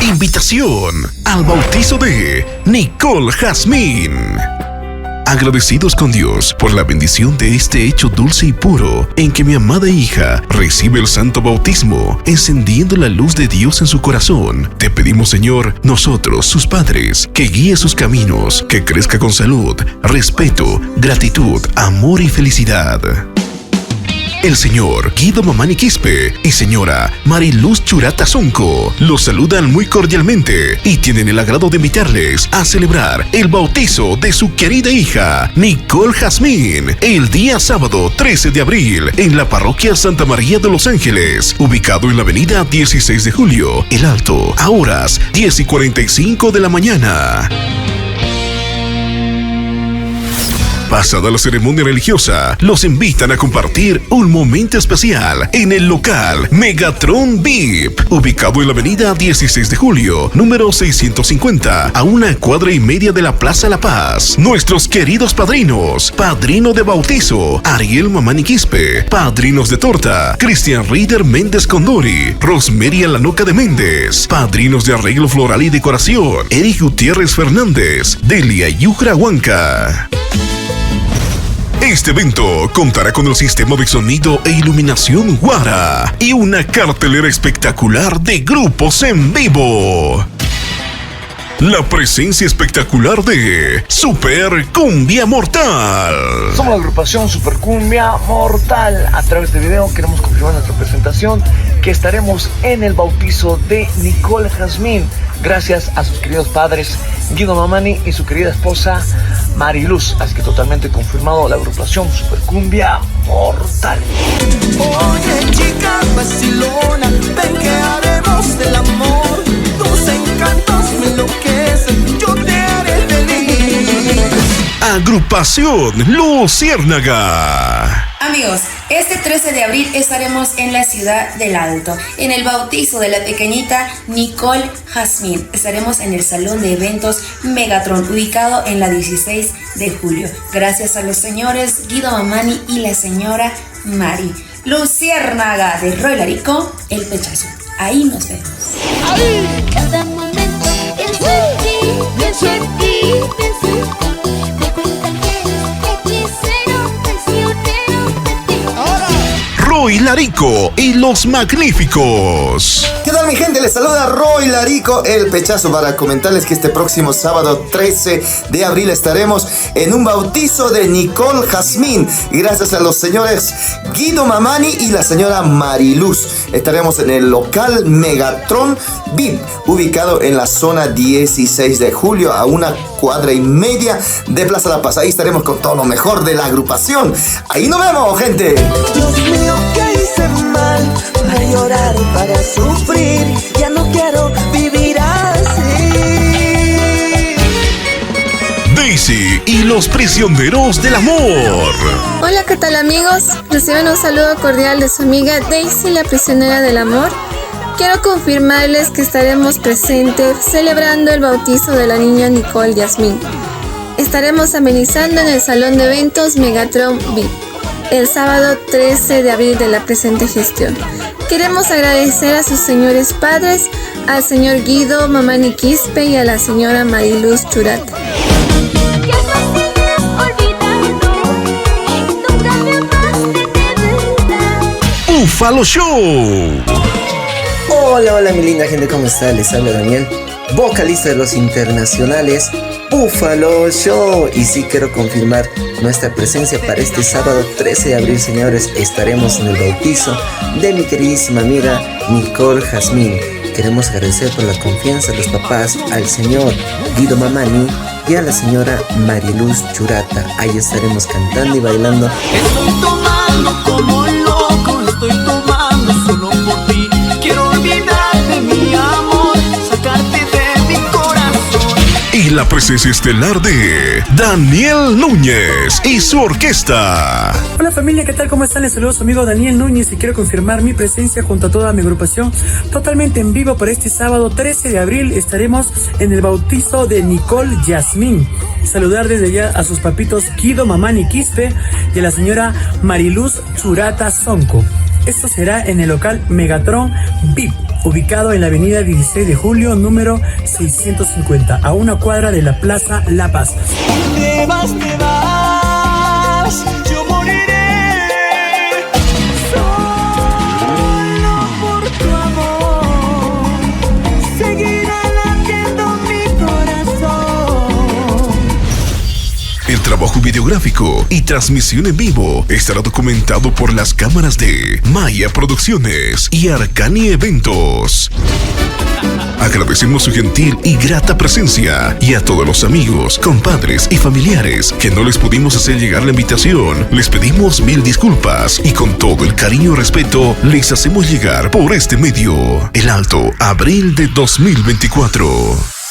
Invitación al bautizo de Nicole Jazmín. Agradecidos con Dios por la bendición de este hecho dulce y puro en que mi amada hija recibe el santo bautismo, encendiendo la luz de Dios en su corazón. Te pedimos, Señor, nosotros, sus padres, que guíe sus caminos, que crezca con salud, respeto, gratitud, amor y felicidad. El señor Guido Mamani Quispe y señora Mariluz Churata Sonco los saludan muy cordialmente y tienen el agrado de invitarles a celebrar el bautizo de su querida hija Nicole Jazmín el día sábado 13 de abril en la parroquia Santa María de los Ángeles, ubicado en la avenida 16 de Julio, El Alto, a horas 10:45 de la mañana. Pasada la ceremonia religiosa, los invitan a compartir un momento especial en el local Megatron VIP, ubicado en la avenida 16 de Julio, número 650, a 1,5 cuadras de la Plaza La Paz. Nuestros queridos padrinos: padrino de bautizo, Ariel Mamani Quispe; padrinos de torta, Cristian Rieder Méndez Condori, Rosemary Alanoca de Méndez; padrinos de arreglo floral y decoración, Eric Gutiérrez Fernández, Delia Yucra Huanca. Este evento contará con el sistema de sonido e iluminación Guara y una cartelera espectacular de grupos en vivo. La presencia espectacular de Super Cumbia Mortal. Somos la agrupación Super Cumbia Mortal. A través de video queremos confirmar nuestra presentación, que estaremos en el bautizo de Nicole Jazmín, gracias a sus queridos padres Guido Mamani y su querida esposa Mariluz. Así que totalmente confirmado, la agrupación Super Cumbia Mortal. Oye, chica vacilona, ven que haremos del amor. Tus encantos me enloquecen, yo te haré feliz. Agrupación Luciérnaga. Amigos, este 13 de abril estaremos en la ciudad del Alto, en el bautizo de la pequeñita Nicole Jazmín. Estaremos en el salón de eventos Megatron, ubicado en la 16 de julio. Gracias a los señores Guido Mamani y la señora Mari. Luciérnaga de Roy Larico, El Pechazo. Ahí nos vemos. Ahí. Cada momento pienso en ti, pienso en ti, pienso en ti. Me cuentan que eres hechicero, prisionero de ti. Ahora, Roy Larico y los Magníficos. ¿Qué tal, mi gente? Les saluda Roy Larico, El Pechazo, para comentarles que este próximo sábado 13 de abril estaremos en un bautizo de Nicole Jazmín, y gracias a los señores Guido Mamani y la señora Mariluz. Estaremos en el local Megatron VIP, ubicado en la zona 16 de julio, a 1,5 cuadras de Plaza La Paz. Ahí estaremos con todo lo mejor de la agrupación. Ahí nos vemos, gente. Dios mío, ¿qué hice mal? Para llorar, para sufrir, ya no quiero vivir así. Daisy y los Prisioneros del Amor. Hola, ¿qué tal, amigos? Reciban un saludo cordial de su amiga Daisy, la prisionera del amor. Quiero confirmarles que estaremos presentes celebrando el bautizo de la niña Nicole Jazmín. Estaremos amenizando en el salón de eventos Megatron VIP el sábado 13 de abril de la presente gestión. Queremos agradecer a sus señores padres, al señor Guido Mamani Quispe y a la señora Mariluz Churata. Búfalo Show. Hola mi linda gente, ¿cómo está? Les habla Daniel, vocalista de los internacionales Búfalo Show. Y sí quiero confirmar nuestra presencia para este sábado 13 de abril, señores. Estaremos en el bautizo de mi queridísima amiga Nicole Jazmín. Queremos agradecer por la confianza de los papás, al señor Guido Mamani y a la señora Mariluz Churata. Ahí estaremos cantando y bailando. Estoy tomando como loco, estoy tomando solo por ti. Quiero olvidarte, mi amor, sacarte de mi corazón. Y la presencia estelar de Daniel Núñez y su orquesta. Hola familia, ¿qué tal? ¿Cómo están? Les saludo a su amigo Daniel Núñez y quiero confirmar mi presencia junto a toda mi agrupación totalmente en vivo para este sábado 13 de abril. Estaremos en el bautizo de Nicole Jazmín. Saludar desde ya a sus papitos Guido Mamani Quispe y a la señora Mariluz Churata Sonco. Esto será en el local Megatron VIP, ubicado en la avenida 16 de julio, número 650, a una cuadra de la Plaza La Paz. Te vas, yo moriré solo por tu amor. Seguirá latiendo mi corazón. El trabajo videográfico y transmisión en vivo estará documentado por las cámaras de Maya Producciones y Arcani Eventos. Agradecemos su gentil y grata presencia, y a todos los amigos, compadres y familiares que no les pudimos hacer llegar la invitación, les pedimos mil disculpas y con todo el cariño y respeto les hacemos llegar por este medio el Alto Abril de 2024.